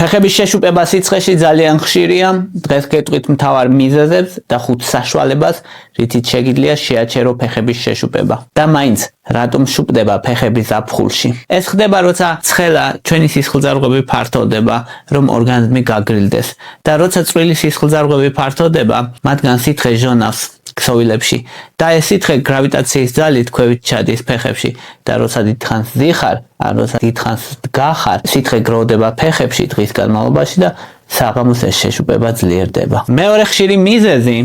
ფეხების შეშუპება სიცხეში ძალიან ხშირია, დღეს გეტყვით მთავარ მიზეზებს და 5 საშუალებას, რითიც შეგიძლია შეაჩერო ფეხების შეშუპება. და მაინც, რატომ შუპდება ფეხები ზაფხულში? ეს ხდება, როცა ცხელა ჩვენი სისხლძარღვები ფართოვდება, რომ ორგანიზმი გაგრილდეს და როცა წვრილი სისხლძარღვები ფართოვდება, მათგან სითხე ჟონავს ქსოვილებში და ეს სითხე გრავიტაციის ძალით ქვევით ჩადის ფეხებში და როცა დიდხანს ზიხარ, როცა დიდხანს დგახარ, სითხე გროვდება ფეხებში დღის განმავლობაში და საღამოს ეს შეშუპება ძლიერდება. მეორე ხშირი მიზეზი,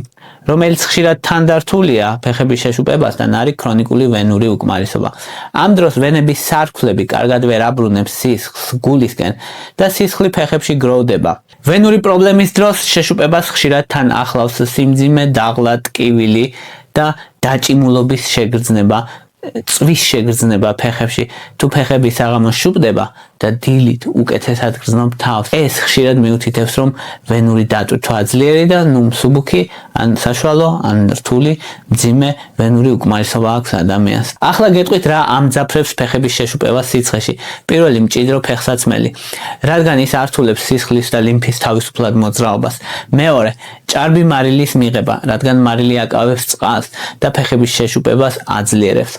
რომელიც ხშირად თანდართულია ფეხების შეშუპებასთან, არის ქრონიკული ვენური უკმარისობა. ამ დროს ვენების სარქლები კარგად ვერ აბრუნებს სისხლს გულისკენ და სისხლი ფეხებში გროვდება. ვენური პრობლემის დროს შეშუპებას ხშირად თან ახლავს სიმძიმე, დაღლა, ტკივილი და დაჭიმულობის შეგრძნება, წვის შეგრძნება ფეხებში. თუ ფეხები საღამოს შუპდება და დილით უკეთესად გრძნობ თავს, ეს ხშირად მიუთითებს, რომ ვენური დატვირთვა ძლიერი და მსუბუქი, ან საშუალო, ან რთული, მძიმე ვენური უკმარისობა აქვს ადამიანს. ახლა გეტყვით რა ამძაფრებს ფეხების შეშუპებას სიცხეში. პირველი, მჭიდრო ფეხსაცმელი, რადგან ის ართულებს სისხლის და ლიმფის თავისუფლად მოძრაობას. მეორე, ჭარბი მარილის მიღება, რადგან მარილი აკავებს წყალს და ფეხების შეშუპებას აძლიერებს.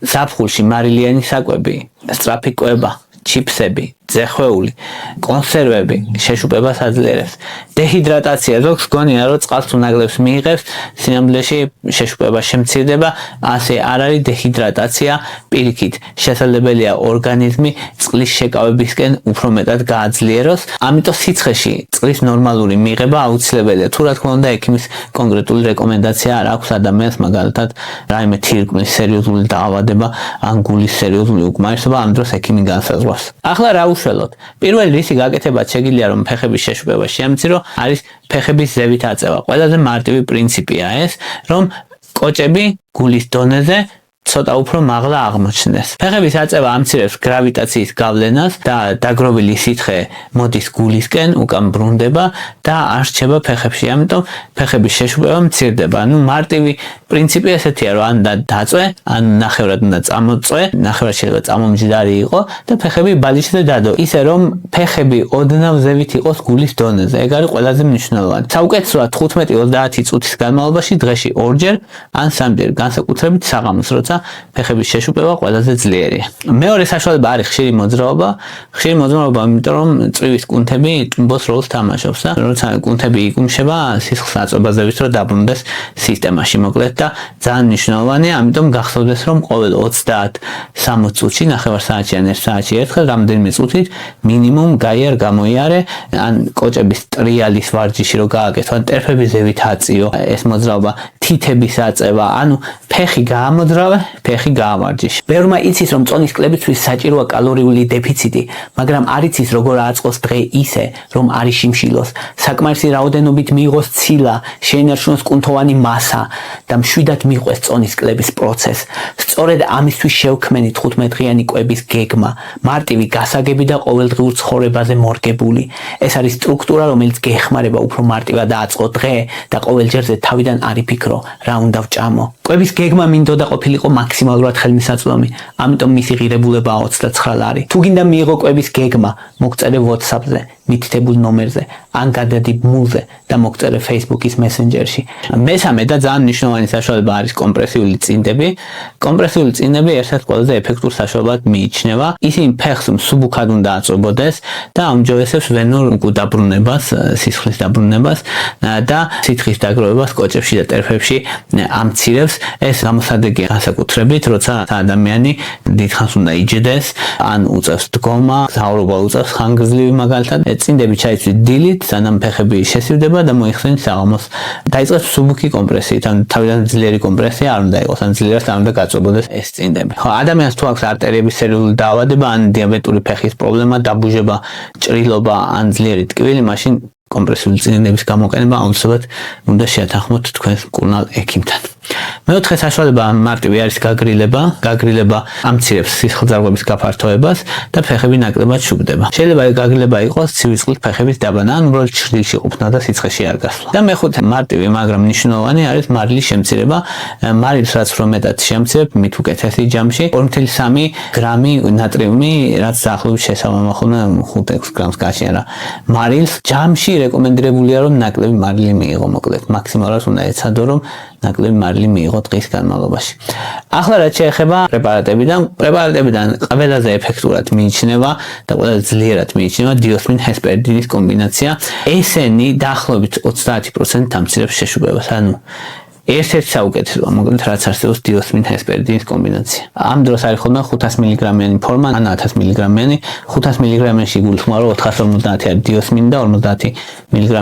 ზაფხულში მარილიანი საკვები, სწრაფი კვება, ჩიფსები, ძეხვეული, კონსერვები შეშუპებას აძლიერებს. დეჰიდრატაცია, ზოგს გონია, რომ წყალს უნაგლებს მიიღებს, სინამდვილეში შეშუპება შემცირდება, ასე არ არის დეჰიდრატაცია, პირიქით შესაძლებელია ორგანიზმი წყლის შეკავებისკენ უფრო მეტად გააძლიეროს, ამიტომ სიცხეში წყლის ნორმალური მიღება აუცილებელია. თუ რა თქმა უნდა, ექიმის კონკრეტული რეკომენდაცია არ აქვს ადამიანს, მაგალითად, რაიმე თირკმლის სერიოზული დაავადება, ან გულის სერიოზული უკმარისობა, ამ დროს ექიმი განსაზღვრავს. ახლა რა უშველოდ? პირველი რისი გაკეთებაც შეგიძლია, რომ ფეხების შეშუპება შეამცირო, არის ფეხების ზევით აწევა. ყველაზე მარტივი პრინციპია ეს, რომ კოჭები გულის დონეზე ცოტა უფრო მაღლა აღმოჩნდეს. ფეხების აწევა ამცირებს გრავიტაციის გავლენას და დაგროვილი სითხე მოდის გულისკენ, უკან ბრუნდება და არ რჩება ფეხებში. ამიტომ ფეხების შეშუპება მცირდება. მარტივი პრინციპი ესეთია, რომ ან დაწვე, ან ნახევრად უნდა წამოწვე, ნახევრად შეიძლება წამომჯდარი იყო და ფეხები ბალიშზე დადო. ისე რომ ფეხები ოდნავ ზევით იყოს გულის დონეზე. ეგ არის ყველაზე მნიშვნელოვანი. საუკეთესოა 15-30 წუთის განმავლობაში დღეში 2 ჯერ ან 3 ჯერ, განსაკუთრებით საღამოს, როცა ფეხების შეშუპება ყველაზე ძლიერია. მეორე საშუალება არის ხშირი მოძრაობა. ხშირი მოძრაობა, იმიტომ რომ წვივის კუნთები ტუმბოს როლს თამაშობს და როცა კუნთები იკუმშება, სისხლის აწვებაზე ვის რომ დაბრუნდეს სისტემაში მოკლედ და ძალიან მნიშვნელოვანია, ამიტომ გახსოვდეს, რომ ყოველ 30-60 წუთში, ნახევარ საათში ან 1 საათში ერთხელ რამდენიმე წუთით მინიმუმ გაიარ გამოიარე, ან კოჭების ტრიალის ვარჯიში რო გააკეთო, ან ტერფების ზევით აწიო, ეს მოძრაობა, თითების აწევა, ანუ ფეხი გაამოძრავე, ფეხი გაავარჯიშე. ბევრმა იცის, რომ წონის კლებისთვის საჭიროა კალორიული დეფიციტი, მაგრამ არ იცის, როგორ აწყოს დღე ისე, რომ არ იშიმშილოს, საკმარისი რაოდენობით მიიღოს ცილა, შეინარჩუნოს კუნთოვანი მასა და მშვიდად მიყვეს წონის კლების პროცესს. სწორედ ამისთვის შევქმნით 15-დღიანი კვების გეგმა, მარტივი, გასაგები და ყოველდღიურ ცხოვრებაზე მორგებული. ეს არის სტრუქტურა, რომელიც გეხმარება უფრო მარტივად დააწყო დღე და ყოველ ჯერზე თავიდან არ იფიქრო, რა უნდა ვჭამო. კვების გეგმა მინდოდა ყოფილიყო მაქსიმალურად ხელმისაწვდომი, ამიტომ მისი ღირებულებაა 29 ლარი. თუ გინდა მიიღო კვების გეგმა, მოგწერე WhatsApp-ზე, მითითებულ ნომერზე, ან გადადი ბმულზე და მოგწერე Facebook-ის მესენჯერში. მესამე და ძალიან მნიშვნელოვანი საშუალება არის კომპრესიული წინდები. კომპრესიული წინდები ერთ-ერთ ყველაზე ეფექტურ საშუალებად მიიჩნევა. ისინი ფეხს მსუბუქად უნდა აწვებოდეს და აუმჯობესებს ვენურ დაბრუნებას, სისხლის დაბრუნებას და სითხის დაგროვებას კოჭებში და ტერფებში ამცირებს. ეს გამოსადეგია განსაკუთრებით, როცა ადამიანი დიდხანს უნდა იჯდეს, ან უწევს დგომა, საუბრობა უწევს ხანგრძლივი მაგალითად, წინდები ჩაიცვით დილით, სანამ ფეხები შესივდება და მოიხსენით საღამოს. დაიწყებს მსუბუქი კომპრესიით, ან თავიდან ძლიერი კომპრესია არ უნდა იყოს, ან ძლიერად არ უნდა გაწვებოდეს ეს წინდები. ხო, ადამიანს თუ აქვს არტერიების სერიოზული დაავადება, ან დიაბეტური ფეხის პრობლემა, დაბუჟება, ჭრილობა, ან ძლიერი ტკივილი, მაშინ კომპრესიული წინინების გამოყენება აუცილებლად უნდა შეათანხმოთ თქვენს მკურნალ ექიმთან. მეოთხე საშუალება მარტივი არის გაგრილება ამცირებს სისხლძარღვების გაფართოებას და ფეხები ნაკლებად შუბდება. შეიძლება გაგრილება იყოს ცივი წყლით ფეხების დაბანა, ან უბრალოდ ჩრდილში ყოფნა და სიცხეში არ გასვლა. და მეხუთე მარტივი, მაგრამ მნიშვნელოვანი არის მარილის შემცირება. მარილს რაც უფრო მეტად შემცირებ, მით უკეთესი ჯამში 2.3 გრამი ნატრიუმი, რაც დაახლოებით შესაბამახונה 5-6 გრამს გააჩნია. მარილს ჯამში რეკომენდებულია რომ ნაკლები მარილი მიიღო, მოკლედ მაქსიმალურად უნდა ეცადო რომ ნაკლები მარილი მიიღო დღის განმავლობაში. ახლა რაც შეეხება პრეპარატებიდან ყველაზე ეფექტურად მიიჩნევა და ყველაზე ძლიერად მიიჩნევა დიოსმინ ჰესპერიდინის კომბინაცია. ესენი დაახლოებით 30% ამცირებს შეშუბებას, ანუ ერთ-ერთი საუკეთესოა, მოკლედ რაც არსებობს დიოსმინ ჰესპერიდინის კომბინაცია. ამ დროს არის ხოლმე 500 მგ-იანი ფორმა, ან 1000 მგ-იანი. 500 მგ-ში გულისხმობა რომ 450 არის დიოსმინი და 50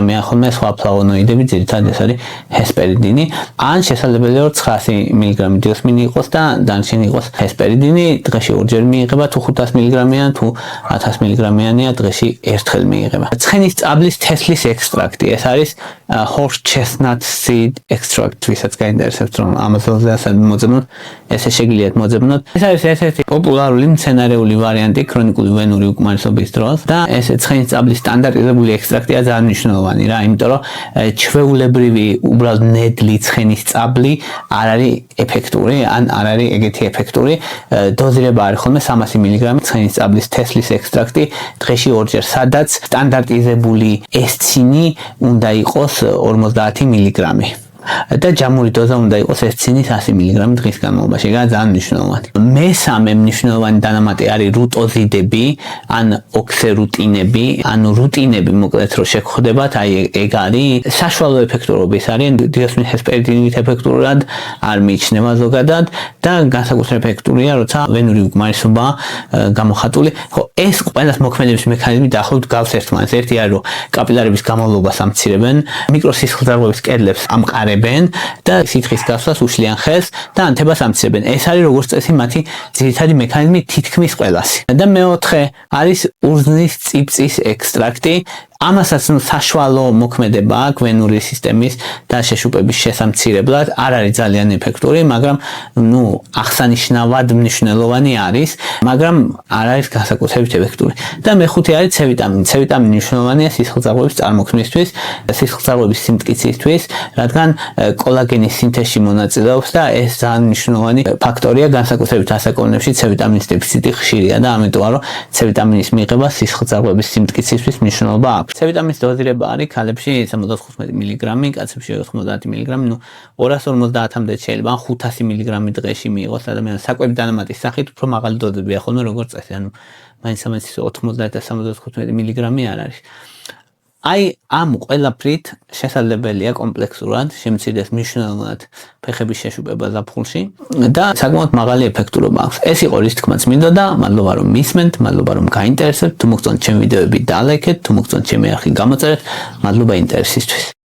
მგ-ია ხოლმე სხვა ფლავონოიდები, ძირითადად ეს არის ჰესპერიდინი. ან შესაძლებელია რომ 900 მგ დიოსმინი იყოს და დანარჩენი იყოს ჰესპერიდინი. დღეში ორჯერ მიიღება, თუ 500 მგ-ია, თუ 1000 მგ-იანია, დღეში ერთხელ მიიღება. ცხენის წაბლის თესლის ექსტრაქტი, ეს არის horse chestnut seed extract. ვისაც გაინტერესებს რომ Amazon-ზე ასად მოძებნოთ, ესე შეგიძლიათ მოძებნოთ. ეს არის ერთ-ერთი პოპულარული მცენარეული ვარიანტი ქრონიკული ვენური უკმარისობის დროს და ეს ცხენის წაბლის სტანდარტიზებული ექსტრაქტია ძალიან მნიშვნელოვანი რა, იმიტომ რომ ჩვეულებრივი უბრალოდ ნედლი ცხენის წაბლი არ არის ეფექტური, ან არ არის ეგეთი ეფექტური. დოზირება არის ხოლმე 300 მგ ცხენის წაბლის თესლის ექსტრაქტი დღეში ორჯერ, სადაც სტანდარტიზებული ესცინი უნდა იყოს 50 მგ. და ჯამური დოზა უნდა იყოს ესცინის 100 მგ დღის განმავლობაში, რა ძალიან მნიშვნელოვანი. მესამე მნიშვნელოვანი დანამატი არის რუტოზიდები, ან ოქსერუტინები, ანუ რუტინები მოკლედ რო შეგხვდებათ, აი ეგ არის საშუალო ეფექტურობის არის, დიოსმინ ჰესპერიდინით ეფექტურად არ მიიჩნევა ზოგადად და განსაკუთრებით ეფექტურია, როცა ვენური უკმარისობა გამოხატული. ხო, ეს ყველას მოქმედების მექანიზმი დაახლოებით გავს ერთმანეთს. ერთი არის რომ კაპილარების გამავლობას ამცირებენ, მიკროსისხლძარღვების კედლებს ამყარებენ და სითხის გასვლას უშლიან ხელს და ანთებას ამცირებენ. ეს არის როგორც წესი მათი ძირითადი მექანიზმი თითქმის ყველასი. და მეოთხე არის ურზნის წიფწის ექსტრაქტი. ამასაც საშუალო მოქმედება აქვს ვენური სისტემის და შეშუპების შესამცირებლად, არ არის ძალიან ეფექტური, მაგრამ აღსანიშნავად მნიშვნელოვანი არის, მაგრამ არ არის განსაკუთრებით ეფექტური. და მეხუთე არის C ვიტამინი. C ვიტამინი მნიშვნელოვანია სისხლძარღვების წარმოქმნისთვის, სისხლძარღვების სიმტკიცისთვის, რადგან კოლაგენის სინთეზში მონაწილეობს და ეს ძალიან მნიშვნელოვანი ფაქტორია, განსაკუთრებით ასაკოვნებში C ვიტამინის დეფიციტი ხშირია და ამიტომ რომ C ვიტამინის მიღება სისხლძარღვების სიმტკიცისთვის მნიშვნელობა აქვს. C ვიტამინის დოზირება არის ქალებში 75 მგ, კაცებში 90 მგ, 250-მდე შეიძლება 500 მგ დღეში მიიღოს ადამიანს საკვები დანამატის სახით, უფრო მაღალი დოზებია ხოლმე როგორც წესი, ანუ მაინც 90 და 75 მგ არ არის. აი ამ ყველაფრით შესაძლებელია კომპლექსურად შემცირდეს მნიშვნელოვნად ფეხების შეშუპება ზაფხულში და საკმაოდ მაღალი ეფექტურობა აქვს. ეს იყო რის თქმაც მინდოდა, მადლობა რომ მისმენთ, მადლობა რომ გაინტერესებთ, თუ მოგწონთ ჩემი ვიდეოები დალაიქეთ, თუ მოგწონთ ჩემი არხი გამოწერეთ, მადლობა ინტერესისთვის.